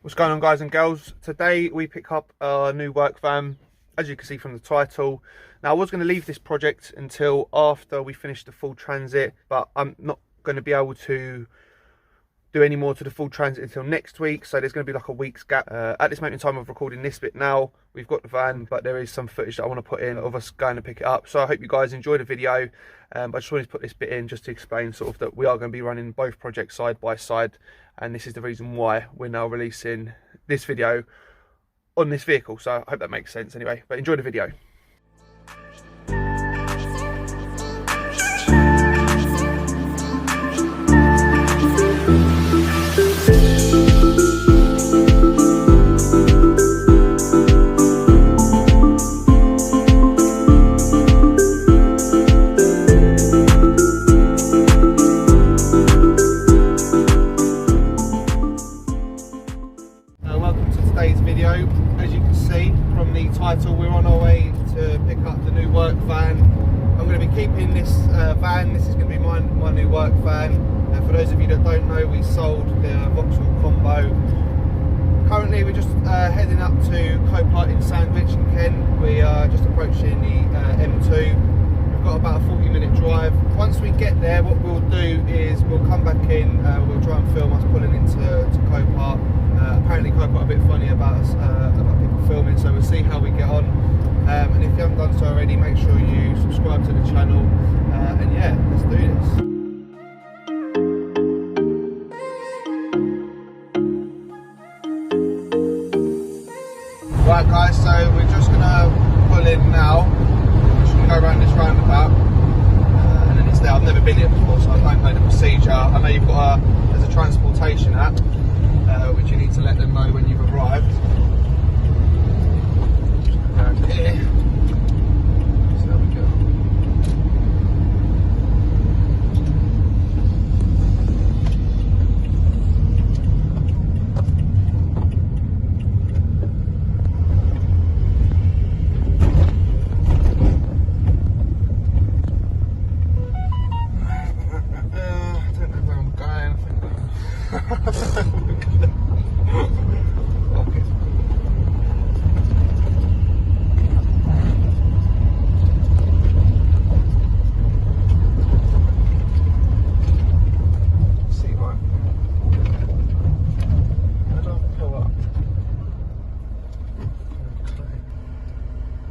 What's going on, guys and girls? Today we pick up our new work van, as you can see from the title. Now, I was going to leave this project until after we finish the full transit, but I'm not going to be able to do any more to the full transit until next week, so there's going to be like a week's gap. At this moment in time of recording this bit now, we've got the van, but there is some footage that I want to put in of us going to pick it up. So I hope you guys enjoy the video. I just wanted to put this bit in just to explain sort of that we are going to be running both projects side by side, and this is the reason why we're now releasing this video on this vehicle. So I hope that makes sense anyway, but enjoy the video. As you can see from the title, we're on our way to pick up the new work van. I'm going to be keeping this van. This is going to be my new work van. For those of you that don't know, we sold the Vauxhall Combo. Currently we're just heading up to Copart in Sandwich in Kent. We are just approaching the M2. We've got about a 40-minute drive. Once we get there, what we'll do is we'll come back in, we'll try and film us pulling into Copart. Apparently Copart are a bit funny about us, about people filming, so we'll see how we get on. And if you haven't done so already, make sure you subscribe to the channel. And yeah, let's do this. Right guys, so we're just going to pull in now. We're just going to go around this roundabout. And then it's there. I've never been here before, so I don't know the procedure. I know you've got there's a transportation app, which you need to let them know when you've arrived. Around here. So there we go. I don't know where I'm going.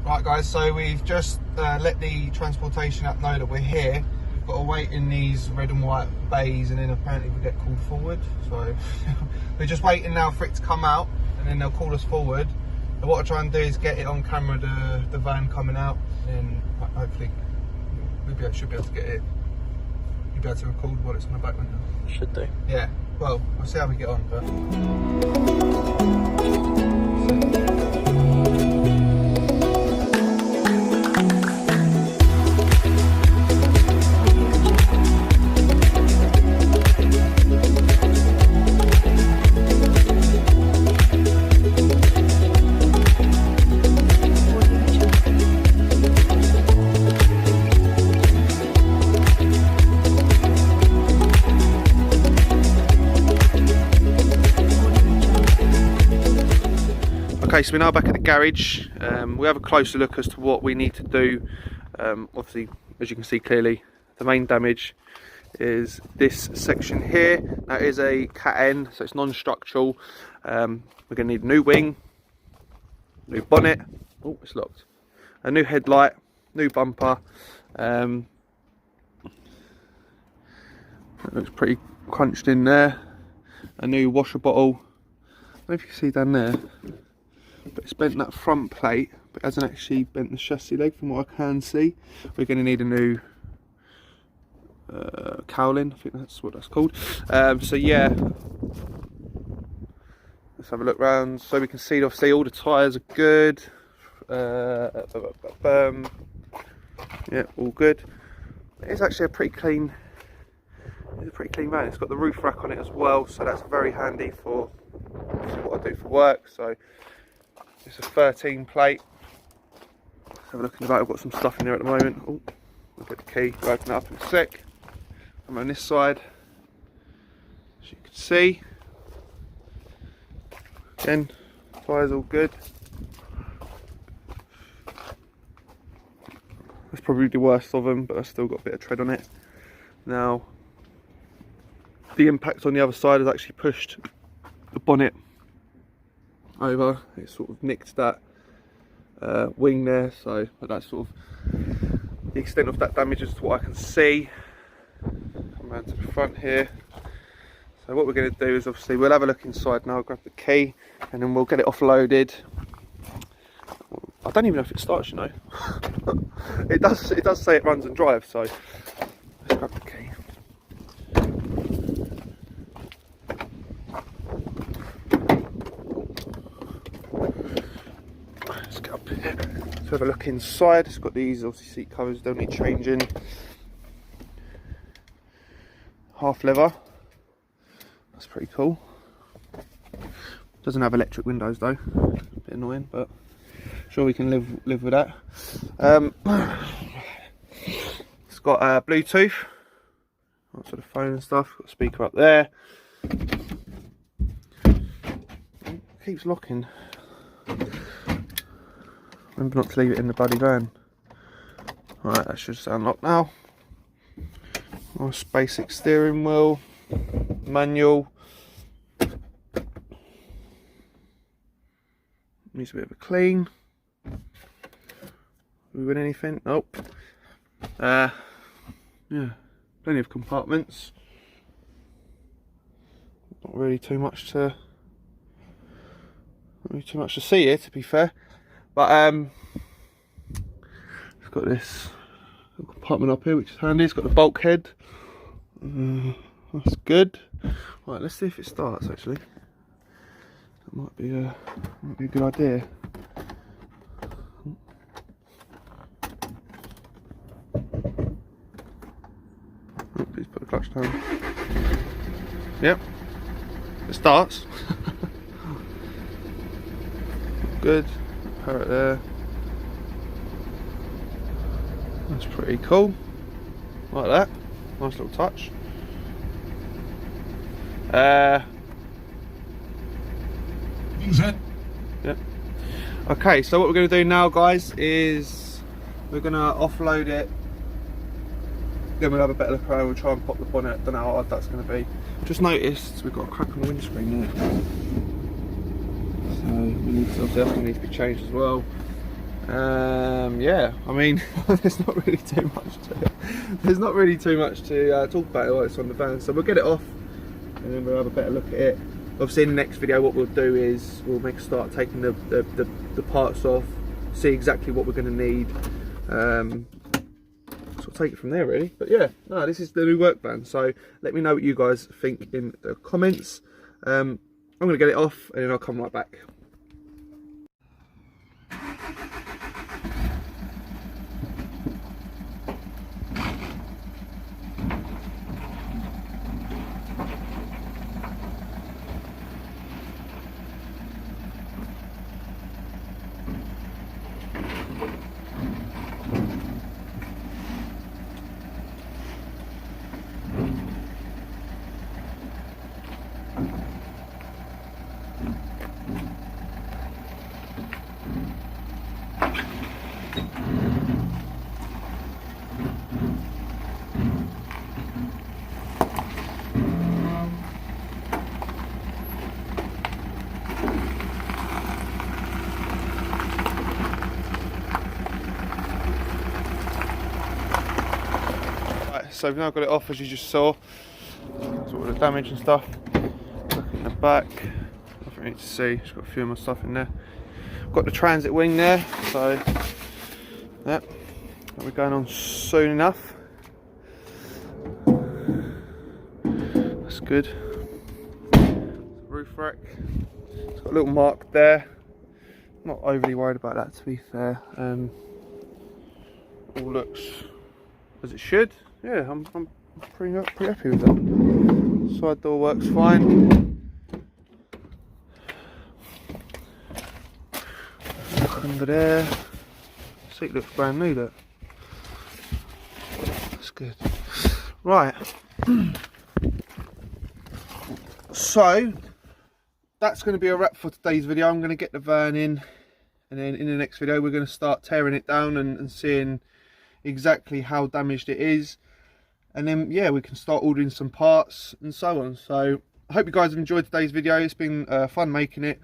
Right guys, so we've just let the transportation app know that we're here. We've got to wait in these red and white bays, and then apparently we get called forward. So we're just waiting now for it to come out, and then they'll call us forward. And what I try and do is get it on camera, the van coming out, and hopefully we should be able to get it. You'll be able to record what it's on the back window. Should do. Yeah. Well, we'll see how we get on, but. Okay, so we're now back at the garage. We have a closer look as to what we need to do. Obviously, as you can see clearly, the main damage is this section here. That is a Cat N, so it's non-structural. We're going to need a new wing, new bonnet. Oh, it's locked. A new headlight, new bumper. That looks pretty crunched in there. A new washer bottle. I don't know if you can see down there, but it's bent that front plate, but it hasn't actually bent the chassis leg from what I can see. We're going to need a new cowling, I think that's what that's called. So yeah, let's have a look round so we can see. Obviously all the tyres are good. Yeah, all good. It's actually a pretty clean van. It's got the roof rack on it as well, so that's very handy for what I do for work. So it's a 13 plate. Let's have a look in the back. I've got some stuff in there at the moment. Oh, I'll get the key, we'll open it up in a sec. I'm on this side, as you can see. Again, tyres all good. That's probably the worst of them, but I've still got a bit of tread on it. Now, the impact on the other side has actually pushed the bonnet over. It sort of nicked that wing there, so that's sort of the extent of that damage is to what I can see. Come round to the front here. So what we're going to do is obviously we'll have a look inside now, grab the key, and then we'll get it offloaded. I don't even know if it starts, you know. It does say it runs and drives, so let's grab the key. Let's get up here. Let's have a look inside. It's got these obviously seat covers, don't need changing. Half leather. That's pretty cool. Doesn't have electric windows though. A bit annoying, but sure we can live with that. It's got Bluetooth, lots of the phone and stuff. Got a speaker up there. It keeps locking. Remember not to leave it in the bloody van. Right, that should unlock now. Nice basic steering wheel, manual. Needs a bit of a clean. We win anything? Nope. Yeah, plenty of compartments. Not really too much to see here, to be fair. But it's got this little compartment up here, which is handy. It's got the bulkhead. That's good. Right, let's see if it starts. Actually, that might be a good idea. Oh, please put the clutch down. Yep, it starts. Good. Parrot there. That's pretty cool. Like that. Nice little touch. Yeah. Okay, so what we're going to do now, guys, is we're going to offload it. Then we'll have a better look around. We'll try and pop the bonnet. Don't know how hard that's going to be. Just noticed we've got a crack on the windscreen there. So we need to, obviously that's going to need to be changed as well. Yeah, I mean, there's not really too much to talk about while it's on the van. So we'll get it off, and then we'll have a better look at it. Obviously, in the next video, what we'll do is we'll make a start taking the parts off, see exactly what we're going to need. So we'll take it from there, really. But yeah, no, this is the new work van. So let me know what you guys think in the comments. I'm going to get it off, and then I'll come right back. So we've now got it off, as you just saw. That's all the damage and stuff. Look in the back, nothing really to see. Just got a few more stuff in there. Got the transit wing there, so yep, we're going on soon enough. That's good. Roof rack. It's got a little mark there. Not overly worried about that, to be fair. All looks as it should. Yeah, I'm pretty happy with that. Side door works fine. Look under there. Seat looks brand new, look. That's good. Right. So, that's going to be a wrap for today's video. I'm going to get the van in, and then in the next video we're going to start tearing it down and seeing exactly how damaged it is, and then yeah, we can start ordering some parts and so on. So I hope you guys have enjoyed today's video. It's been fun making it,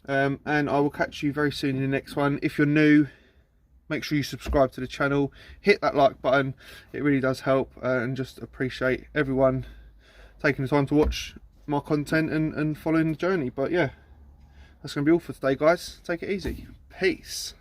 and I will catch you very soon in the next one. If you're new, make sure you subscribe to the channel, hit that like button, it really does help, and just appreciate everyone taking the time to watch my content and following the journey. But yeah, that's going to be all for today, guys. Take it easy. Peace.